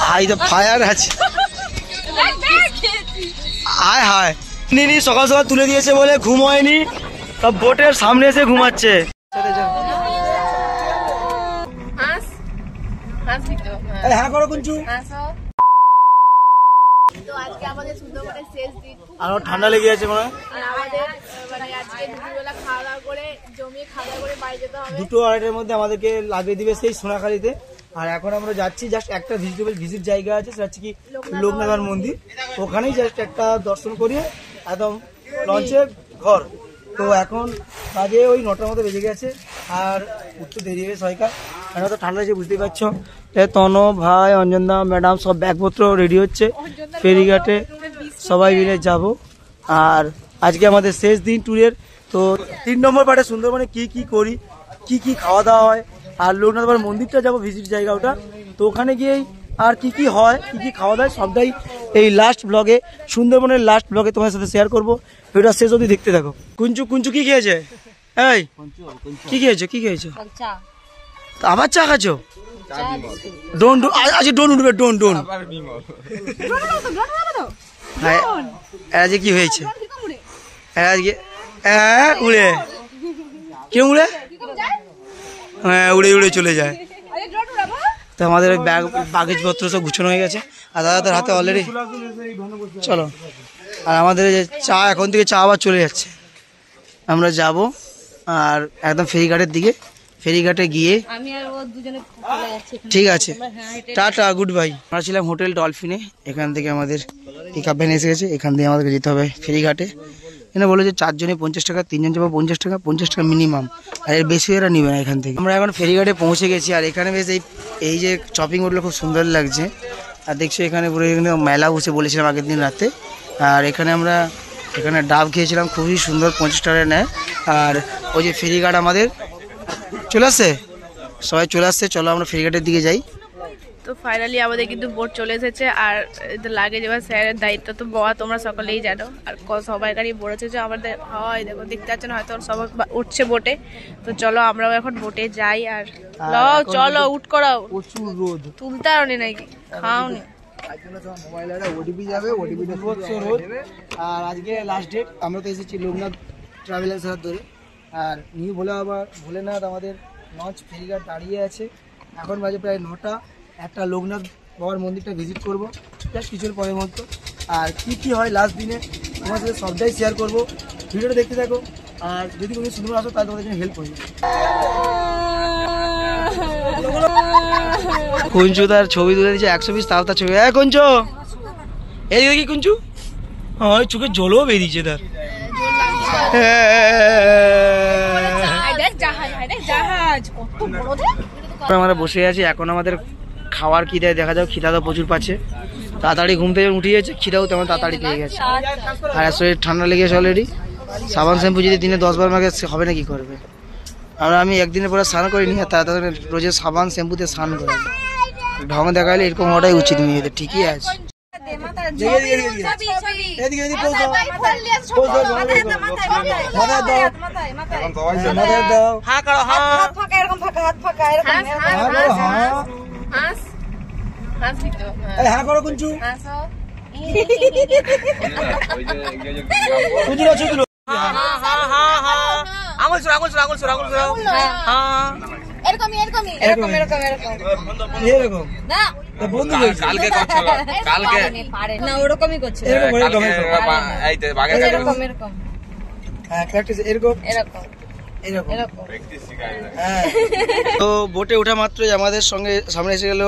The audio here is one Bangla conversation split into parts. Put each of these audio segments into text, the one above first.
হাই তো ফায়ার আছে। হায় হায় নিনি সকাল সকাল তুলে দিয়েছে বলে ঘুম হয়নি, সব বোটের সামনে এসে ঘুমাচ্ছে। হ্যাঁ করো কুঞ্চু। তো আজকে আমাদের সুন্দরবনের শেষ দিন, আর ঠান্ডা লেগে আছে মনে হয়। আর আমাদের মানে আজকে দুপুরবেলা খাওয়া দাওয়া করে জমিয়ে খাওয়া দাওয়া করে বাড়ি যেতে হবে। 2-2:30 মধ্যে আমাদেরকে লাগিয়ে দিবে সেই সোনাখালীতে। আর এখন আমরা যাচ্ছি জাস্ট একটা ভিজিট জায়গা আছে, সেটা হচ্ছে কি লোকনাথ মন্দির। ওখানেই জাস্ট একটা দর্শন করিয়ে একদম লঞ্চে ঘর। তো এখন বাজে ওই 9টার মধ্যে বেজে গেছে, আর উঠতে দেরি হয়ে সবাইকার। এখন তো ঠান্ডা আছে বুঝতেই পারছো। তন ভাই, অঞ্জনদা, ম্যাডাম সব ব্যাগপত্র রেডি হচ্ছে, ফেরিঘাটে সবাই মিলে যাব। আর আজকে আমাদের শেষ দিন ট্যুরের। তো 3 নম্বর পার্টে সুন্দরবনে কি কি করি, কি কি খাওয়া দাওয়া হয়, আর লোকনাথ বাবার মন্দিরটা যাবো ভিজিট জায়গা ওটা। তো ওখানে গিয়েই আর কি কি হয়, কি কি খাওয়া দাওয়া, সবটাই এই লাস্ট ব্লগে, সুন্দরবনের লাস্ট ব্লগে তোমার সাথে শেয়ার করবো। ভিডিওটা শেষ অবধি দেখতে থাকো। কুঞ্চু কুঞ্চু কি খেয়েছে? এই কি খেয়েছো? কি খেয়েছো? আবার চা খাচ্ছো? ডোন আজকে ডোন উঠবে, ডোন ডোন। আজকে কি হয়েছে আজকে? উড়ে কেউ উড়ে? হ্যাঁ উড়ে উড়ে চলে যায়। তো আমাদের ব্যাগ কাগজপত্র সব গুছানো হয়ে গেছে, আর দাদাদের হাতে অলরেডি। চলো, আর আমাদের যে চা, এখন থেকে চা আবার চলে যাচ্ছে। আমরা যাব আর একদম ফেরিঘাটের দিকে। ফেরিঘাটে গিয়ে ঠিক আছে, টাটা, গুড বাই। আমরা ছিলাম হোটেল ডলফিনে। এখান থেকে আমাদের পিকআপ ভ্যান এসে গেছে, এখান থেকে আমাদেরকে যেতে হবে ফেরিঘাটে। এখানে বলে যে 4 জনে 50 টাকা, 3 জন যাবো 50 টাকা, 50 টাকা মিনিমাম, আর এর বেশি এরা নিবে না এখান থেকে। আমরা এখন ফেরিঘাটে পৌঁছে গেছি, আর এখানে বেশ এই যে শপিং মলগুলো খুব সুন্দর লাগছে। আর দেখছো এখানে পুরো এখানে মেলা বসে বলেছিলাম আগের দিন রাতে। আর এখানে ডাব খেয়েছিলাম, খুবই সুন্দর, 50 টাকা নেয়। আর ওই যে ফেরিঘাট আমাদের চলে আসছে, সবাই চলে আসছে। চলো আমরা ফেরিঘাটের দিকে যাই। তো ফাইনালি আমাদের কিন্তু বোট চলে এসেছে, আর লাগে যাওয়া স্যারের দায়িত্ব তো বয়া তোমরা সকলেই জানো। আর সবাই গাড়ি বোট যে আমাদের হয়, দেখো দেখতে পাচ্ছেন হয়তো সবাই উঠছে বোটে। তো চলো আমরাও এখন বোটে যাই। আর চলো উঠ করাও, প্রচুর রোদ, তুলতে আরো নাকি খাওনি। আর আজকে লাস্ট ডেট। আমরা তো এসেছি লোকনাথ ট্রাভেলার্স হাত ধরে। আর নিউ ভোলেনাথ আমাদের লঞ্চ ফেরিঘাট দাঁড়িয়ে আছে। এখন বাজে প্রায় 9টা। একটা লোকনাথ বাবার মন্দিরটা ভিজিট করবো জাস্ট কিছুর পরের মতো। আর কি কি হয় লাস্ট দিনে তোমার সাথে সবটাই শেয়ার করবো। ভিডিওটা দেখতে থাকো। আর যদি তুমি সুন্দর আসো তাহলে তোমাদের জন্য হেল্প করবে। কুঞ্চু তার ছবি তুলে দিচ্ছে 100 পিস, তাও তার ছবি। কুঞ্চু এই দেখি কুঞ্চু, হয় চোখে জলও বেরিয়েছে তার। আমরা বসে আছি, এখন আমাদের খাওয়ার কি দেয় দেখা যাক। খিদা তো প্রচুর পাচ্ছে, তাড়াতাড়ি ঘুম থেকে উঠে গেছে, খিদাও তেমন তাড়াতাড়ি পেয়ে গেছে। আর শরীর ঠান্ডা লেগে গেছে অলরেডি। সাবান শ্যাম্পু যদি দিনে 10 বার মাকে হবে না কি করবে। আর আমি একদিনের পরে স্নান করিনি, আর তাড়াতাড়ি রোজে সাবান শ্যাম্পুতে স্নান করি। ঢং দেখালে এরকম হওয়াটাই উচিত মেয়েদের। ঠিকই আছে। হ্যাঁ করো কুঞ্চু। তো বোটে ওঠা মাত্রই আমাদের সঙ্গে সামনে এসে গেল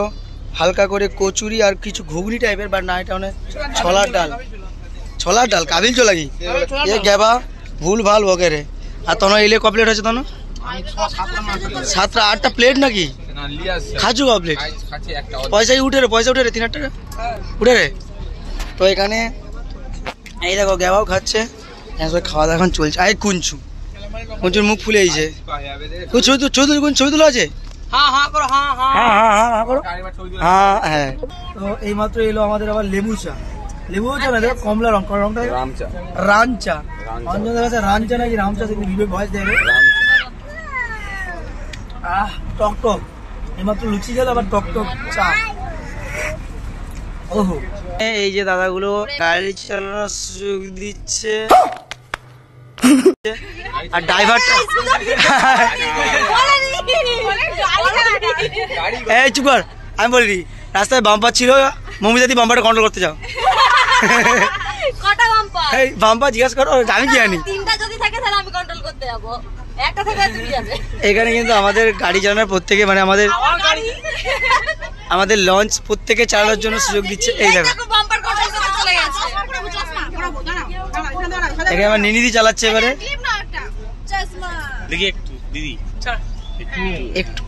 হালকা করে কচুরি আর কিছু ঘুগনি টাইপের, বাট না এটা মানে ছোলার ডাল কাবিল চলাগি এ গেবা ভুল ভাল বকেরে। আর তখন এলে ক প্লেট হচ্ছে তখন? 7টা 8টা প্লেট নাকি খাচ্ছু ক প্লেট? পয়সা উঠে রে, পয়সা উঠে রে, 3-8 টাকা উঠে রে। তো এখানে এই দেখো গেবাও খাচ্ছে, খাওয়া দাওয়া এখন চলছে। আরে কুঞ্চুর মুখ ফুলে এইছে। ছবি তোলা আছে? হ্যাঁ। তো এইমাত্র এলো আমাদের আবার লেবু চা না, দেখো কমলা রং, রংটা রামচা। অঞ্জনের কাছে রামচা নাকি রামচা, ভিডিও ভয়েস দেবে। টক টক এইমাত্র লুচি গেল আবার টক টক চা। ওহো, এই যে দাদাগুলো গাড়ি চালানোর সুযোগ দিচ্ছে আর ড্রাইভারটা এই চুপ কর, আমি বলি রাস্তায় বাম্পার ছিল, মমিতাদি বাম্পারটা কন্ট্রোল করতে যাও। কটা বাম্পার? এই বাম্পার জিজ্ঞাসা করো, আমি কি জানি। তিনটা যদি থাকে তাহলে আমি কন্ট্রোল করতে যাব, একটা থেকে তুমি যাবে। এখানে কিন্তু আমাদের গাড়ি চালানোর প্রত্যেকে মানে আমাদের লঞ্চ প্রত্যেকে চালানোর জন্য সুযোগ দিচ্ছে। এই দেখো বাম্পার কন্ট্রোল করতে চলে গেছে। এখানে আমার নিনিদি চালাচ্ছে এবারে। চশমা দেখি একটু দিদি একটু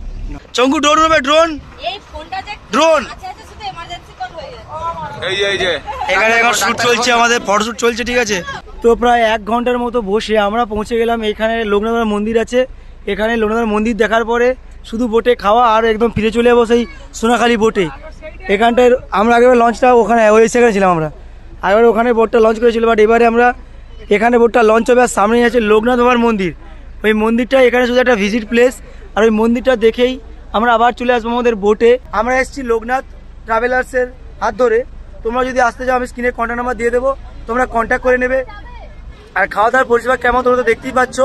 চঙ্কু ড্রোন হবে, ড্রোন এই ফোনটা যে ড্রোন আচ্ছা আচ্ছা শুধু এমার্জেন্সি কল হয়ে যাচ্ছে। এই যে এখানে এখন শুট চলছে, আমাদের ফটোশুট চলছে, ঠিক আছে। তো প্রায় 1 ঘন্টার মতো বসে আমরা পৌঁছে গেলাম এখানে। লোকনাথ মন্দির আছে এখানে। লোকনাথ মন্দির দেখার পরে শুধু বোটে খাওয়া আর একদম ফিরে চলে যাবো সেই সোনাখালি বোটে। এখানটায় আমরা আগেবার লঞ্চটা ওখানে সেখানে ছিলাম আমরা, আগেবার ওখানে বোটটা লঞ্চ করেছিল, বাট এবারে আমরা এখানে বোটটা লঞ্চ হবে। আর সামনেই আছে লোকনাথ বাবার মন্দির। ওই মন্দিরটা এখানে শুধু একটা ভিজিট প্লেস, আর ওই মন্দিরটা দেখেই আমরা আবার চলে আসবো আমাদের বোটে। আমরা এসেছি লোকনাথ ট্রাভেলার্সের হাত ধরে। তোমরা যদি আসতে চাও আমি স্ক্রিনে কন্ট্যাক্ট নাম্বার দিয়ে দেবো, তোমরা কন্ট্যাক্ট করে নেবে। আর খাওয়া দাওয়ার পরিষেবা কেমন তোমরা তো দেখতেই পাচ্ছ,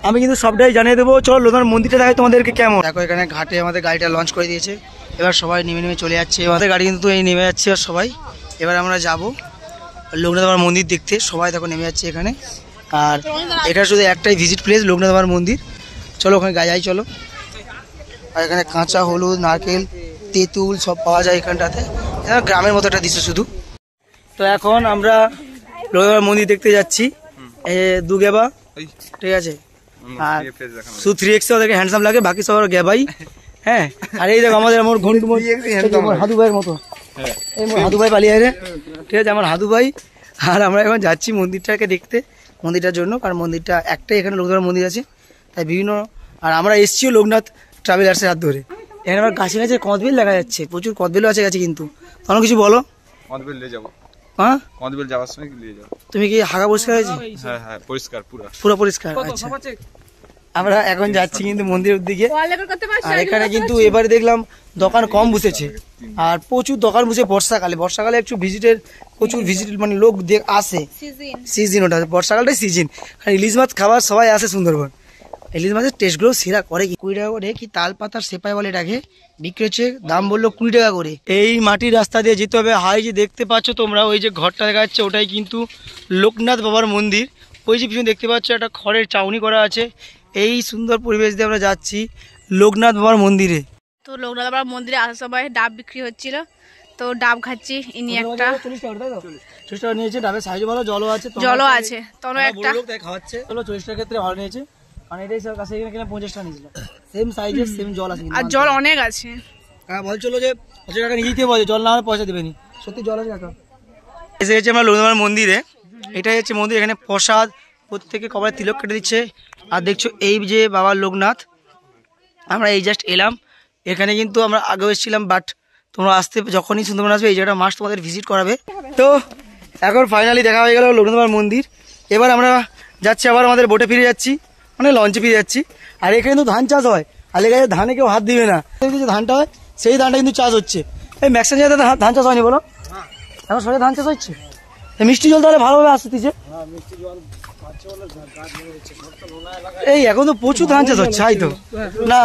আমি কিন্তু সবটাই জানিয়ে দেবো। চলো লোকনাথ মন্দিরটা দেখাই তোমাদেরকে কেমন। দেখো এখানে ঘাটে আমাদের গাড়িটা লঞ্চ করে দিয়েছে, এবার সবাই নেমে নেমে চলে যাচ্ছে। আমাদের গাড়ি কিন্তু এই নেমে যাচ্ছে আর সবাই। এবার আমরা যাবো লোকনাথ বাবার মন্দির দেখতে, সবাই দেখো নেমে যাচ্ছে এখানে। আর এটা শুধু একটাই ভিজিট প্লেস লোকনাথ বাবার মন্দির। চলো ওখানে যাই, চলো। আর এখানে কাঁচা হলুদ, নারকেল, তেঁতুল সব পাওয়া যায় এখানটাতে, গ্রামের মতো একটা দৃশ্য শুধু। তো এখন আমরা লোকনাথ বাবার মন্দির দেখতে যাচ্ছি। দু গেবা, ঠিক আছে। আর শুধু 3x ওদেরকে হ্যান্ডসাম লাগে, বাকি সব গেবাই। হ্যাঁ, আর এই দেখো আমাদের আমার ঘন্টু হাদু ভাইয়ের মতো, এই হাদু ভাই পালিয়ে রে, ঠিক আছে, আমার হাদু ভাই। আর আমরা এখন যাচ্ছি মন্দিরটাকে দেখতে, মন্দিরটার জন্য, কারণ মন্দিরটা একটাই এখানে লোকনাথ মন্দির আছে, তাই বিভিন্ন। আর আমরা এসছিও লোকনাথ ট্রাভেলার্সের হাত ধরে। এখানে আমার গাছে গাছে কদবেল দেখা যাচ্ছে, প্রচুর কদবেলও আছে গাছে। কিন্তু তখন কিছু বলো। কদবেল নিয়ে যাবো, হ্যাঁ কদবেল যাওয়ার সময় নিয়ে যাবো। তুমি কি হাগা পরিষ্কার হয়েছে? হ্যাঁ হ্যাঁ, পরিষ্কার পুরো পরিষ্কার। আচ্ছা, আমরা এখন যাচ্ছি কিন্তু মন্দিরের দিকে। আর এখানে কিন্তু এবারে দেখলাম দোকান কম বসেছে, আর প্রচুর দোকান বসে বর্ষাকালে একটু ভিজিটের প্রচুর ভিজিট মানে লোক আসে। সিজন ওটা বর্ষাকালটাই সিজন। আর ইলিশ মাছ খাবার সবাই আসে সুন্দরবন। ইলিশ মাছের টেস্টগুলো সেরা করে। 20 টাকা করে কি তাল পাতার সেপাই বলে এটাকে বিক্রি হচ্ছে, দাম বললো 20 টাকা করে। এই মাটির রাস্তা দিয়ে যেতে হবে। হাই যে দেখতে পাচ্ছ তোমরা, ওই যে ঘরটা দেখা যাচ্ছে ওটাই কিন্তু লোকনাথ বাবার মন্দির। ওই যে পিছনে দেখতে পাচ্ছ একটা খড়ের চাউনি করা আছে। এই সুন্দর পরিবেশ দিয়ে আমরা যাচ্ছি লোকনাথ বাবার মন্দিরে। তো লোকনাথ বাবার মন্দিরে আসার সময় ডাব বিক্রি হচ্ছিল, তো ডাব খাচ্ছি। ইনি একটা 40 টাকা নিয়েছে, ডাবের সাইজ ভালো, জলও আছে। তনো একটা খাওয়াচ্ছে। চলো 40 টাকার ক্ষেত্রে ভালো নিয়েছে, কারণ এটাই সব কাছে এখানে 50 টাকা নিয়েছিল। সেম সাইজের সেম জল আছে, আর জল অনেক আছে। হ্যাঁ বলছিল যে 50 টাকা নিয়ে যেতে বলছে, জল না হলে পয়সা দেবেনি। সত্যি জল আছে কাকা। এসে গেছি আমরা লোকনাথ মন্দিরে। এটাই হচ্ছে মন্দির, এখানে প্রসাদ প্রত্যেকে কপালে তিলক কেটে দিচ্ছে। আর দেখছো এই যে বাবা লোকনাথ, আমরা এই জাস্ট এলাম। এখানে কিন্তু আমরা আগেও এসেছিলাম, বাট তোমরা আসতে যখনই সুন্দরবন আসবে এই জায়গাটা মাস্ট তোমাদের ভিজিট করাবে। তো এখন ফাইনালি দেখা হয়ে গেল লোকনাথ বাবার মন্দির। এবার আমরা যাচ্ছি আবার আমাদের বোটে ফিরে যাচ্ছি, মানে লঞ্চে ফিরে যাচ্ছি। আর এখানে কিন্তু ধান চাষ হয়, আর এখানে ধানে কেউ হাত দিবে না। যে ধানটা হয় সেই ধানটা কিন্তু চাষ হচ্ছে। এই ম্যাক্সিমাম জায়গাতে ধান চাষ হয়নি বলো, এখন সবাই ধান চাষ হচ্ছে। মিষ্টি জল তাহলে ভালোভাবে আসতেছে। এই এখন তো প্রচুর ধান চাষ হচ্ছে, তাই তো না?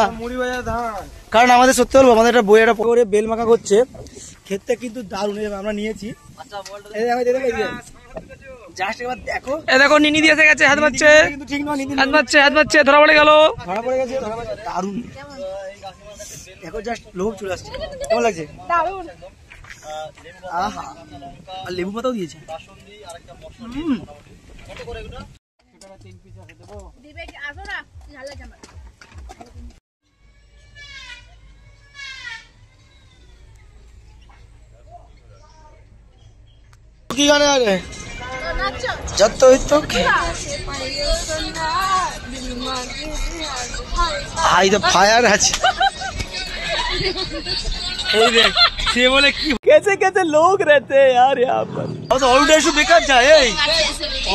কারণ আমাদের সত্যি বলবো, আমাদের একটা বই একটা পরে বেল মাখা করছে, খেতে কিন্তু দারুণ। আমরা নিয়েছি, দেখো নিনি দিয়ে গেছে, হাত মারছে, কিন্তু ঠিক নয়, হাত মারছে, ধরা পড়ে গেল, ধরা পড়ে গেছে, দারুণ। দেখো জাস্ট লোক চলে আসছে, কেমন লাগছে? আহা, আর লেবু পাতাও দিয়েছে। কি গানে আগে যতই তো হাই তো ফায়ার আছে। এই দেখ সে বলে কি कैसे कैसे लोग रहते हैं यार यहाँ पर। और ऑलरेडी इशू बेकार जाए, এই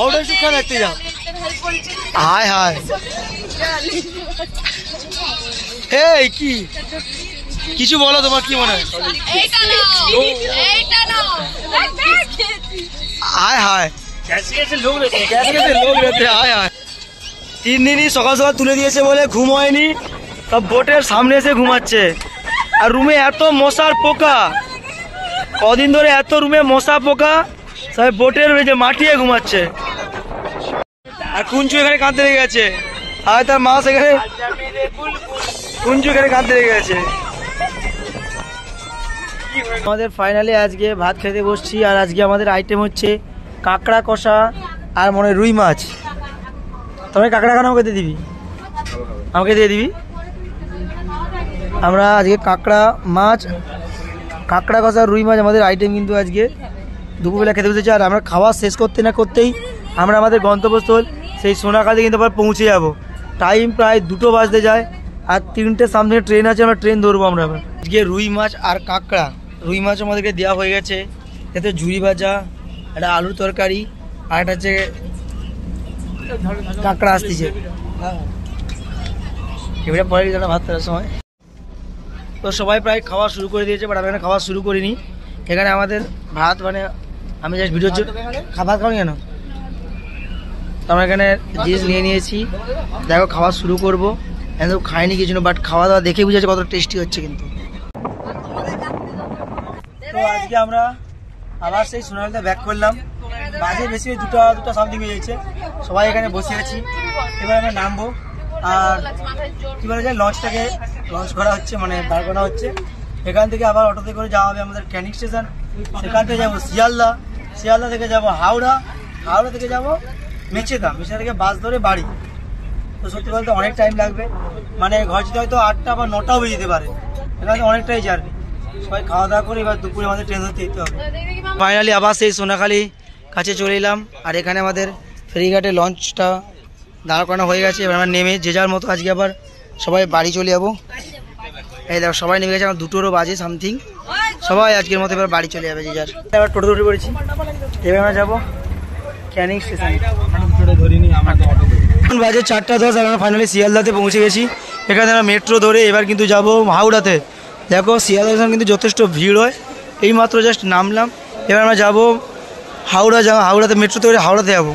ऑलरेडी इशू क्या रहते যাও। হাই হাই এই কি কিছু বলো, তোমার কি মনে হয়? হায় হায় লোক রয়েছে, হায় হায়। 3 দিনই সকাল সকাল তুলে দিয়েছে বলে ঘুম হয়নি, সব বোটের সামনে এসে ঘুমাচ্ছে। আর রুমে এত মশার পোকা, কদিন ধরে এত রুমে মশা পোকা, সবাই বোটের যে মাটিয়ে ঘুমাচ্ছে। আর কুঞ্চু এখানে কাঁদতে লেগে গেছে, আর তার মা সেখানে, কুঞ্চু এখানে কাঁদতে লেগে গেছে। আমাদের ফাইনালি আজকে ভাত খেতে বসছি, আর আজকে আমাদের আইটেম হচ্ছে কাঁকড়া কষা আর মনে হয় রুই মাছ। তবে কাঁকড়া খানা আমাকে দিয়ে দিবি, আমাকে দিয়ে দিবি। আমরা আজকে কাঁকড়া মাছ, কাঁকড়া কষা রুই মাছ আমাদের আইটেম কিন্তু আজকে দুপুরবেলা খেতে বসেছি। আর আমরা খাওয়া শেষ করতে না করতেই আমরা আমাদের গন্তব্যস্থল সেই সোনাখালি কিন্তু আবার পৌঁছে যাব। টাইম প্রায় 2টো বাজতে যায়, আর 3টে সামনে ট্রেন আছে, আমরা ট্রেন ধরবো। আমরা আবার আজকে রুই মাছ আর কাঁকড়া, রুই মাছ আমাদেরকে দেওয়া হয়ে গেছে, এতে ঝুড়ি ভাজা, একটা আলুর তরকারি, আর একটা হচ্ছে কাঁকড়া আসতেছে। এবারে পরে একটা ভাত খাওয়ার সময় তো সবাই প্রায় খাওয়া শুরু করে দিয়েছে, বাট আমি এখানে খাওয়া শুরু করিনি। এখানে আমাদের ভাত মানে আমি জাস্ট ভিডিও ভাত খাওয়া কেন, তো আমরা এখানে জিনিস নিয়ে নিয়েছি। দেখো খাওয়া শুরু করবো, এখন খাইনি কিছু না, বাট খাওয়া দাওয়া দেখে বুঝেছে কত টেস্টি হচ্ছে কিন্তু। তো আজকে আমরা আবার সেই সোনালিতে ব্যাক করলাম, বাজে বেশি দুটা সামথিং হয়ে যাচ্ছে। সবাই এখানে বসে আছি, এবার আমরা নামবো। আর কী বলা যায়, লঞ্চ করা হচ্ছে, মানে দাঁড় করা হচ্ছে। এখান থেকে আবার অটোতে করে যাওয়া হবে আমাদের ক্যানিং স্টেশন, সেখান থেকে যাবো শিয়ালদা, শিয়ালদা থেকে যাবো হাওড়া, হাওড়া থেকে যাবো মেচেদা, মেচেদা থেকে বাস ধরে বাড়ি। তো সত্যি বলতে অনেক টাইম লাগবে, মানে ঘর যেতে হয়তো 8টা বা 9টাও বেজে যেতে পারে। এখানে অনেকটাই জার্নি। সবাই খাওয়া দাওয়া করে এবার দুপুরে আমাদের ট্রেন ধরতে যেতে হবে। ফাইনালি আবার সেই সোনাখালি কাছে চলে এলাম, আর এখানে আমাদের ফেরিঘাটে লঞ্চটা দাঁড় করানো হয়ে গেছে। এবার আমরা নেমে যে যার মতো আজকে আবার সবাই বাড়ি চলে যাবো। এই দেখো সবাই নেমে গেছে, আমার 2টোরও বাজে সামথিং, সবাই আজকের মতো এবার বাড়ি চলে যাবে যে যার। এবার টোটো উঠে পড়েছি, এবার আমরা যাবো ক্যানিং স্টেশনে। এখন বাজে 4:10, আমরা ফাইনালি শিয়ালদাতে পৌঁছে গেছি। এখানে আমরা মেট্রো ধরে এবার কিন্তু যাবো হাওড়াতে। দেখো শিয়ালদা কিন্তু যথেষ্ট ভিড় হয়, এই মাত্র জাস্ট নামলাম। এবার আমরা যাবো হাওড়াতে, মেট্রোতে করে হাওড়াতে যাবো।